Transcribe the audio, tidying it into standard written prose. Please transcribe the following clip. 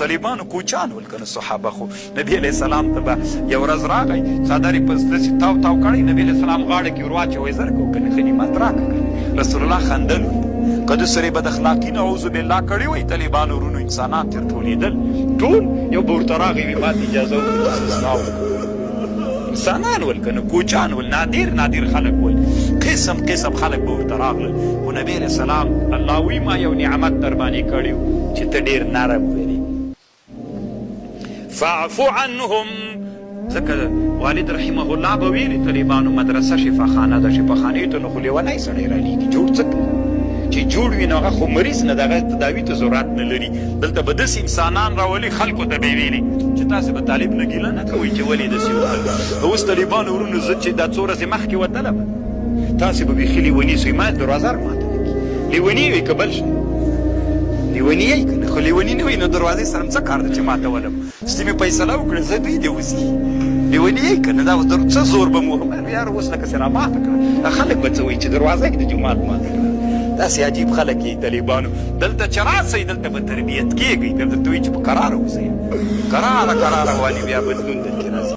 طالبانو کوچان ول کنه صحابه خو نبی علیہ السلام ته یو ورځ راغی څادر یې په داسې تاو کړی نبی علیہ السلام غاړه کې ور واچوی زر کو کنه غنیمت راکړه رسول الله خندل که د سړي بد اخلاقي نعوذ بالله کړي وای طالبانو ورونو انسانان تر ټولېدل ټول یو به ورته راغی وي ما ته اجازه وکړه استثنا وکړو انسانان ول کنه کوچان ول نادر خلک ول قسم خلک به ورته راغلل خو نبی علیہ السلام الله وی ما یو نعمت در باندې کړی چې ته ډېر نرم ویلې فاعفو عنهم ځکه والد رحمه الله به ویلي طالبانو مدرسه شفاخانه ده شفاخانې ته نو خو لیونی سړی رالیږي جوړ څه چې جوړ وي نو هغه خو مریض نه د هغه تداوي ته ضرورت نه لري دلته به داسې انسانان راولي خلکو ته به یې ویلي چې تاسې به طالب نه ګیله نه کوئ چې ولې داسې وکړل اوس طالبانو ورونو زه چې دا څو ورځې مخکې وتله به تاسې به بیخي لیوني سوی ما دروازه ماته نه کړي لیوني وي که بل شي لیوني یې که نه خو لیوني نه وي نو دروازې سره څه کار ده چې ماته ولم ستې مې فیصله وکړه زه دوی دې وځي لیوني یې که نه دا څه زور به مو وهم یار اوس لکه سې راماته کړه خلک به څه وایي چې دروازه یې د جومات ماته کړه داسې عجیب خلک یې طالبانو دلته چې راسئ دلته به تربیت کېږئ بیا درته وایي چې په کراره اوسئ کراره والي بیا بدلون درکې راځي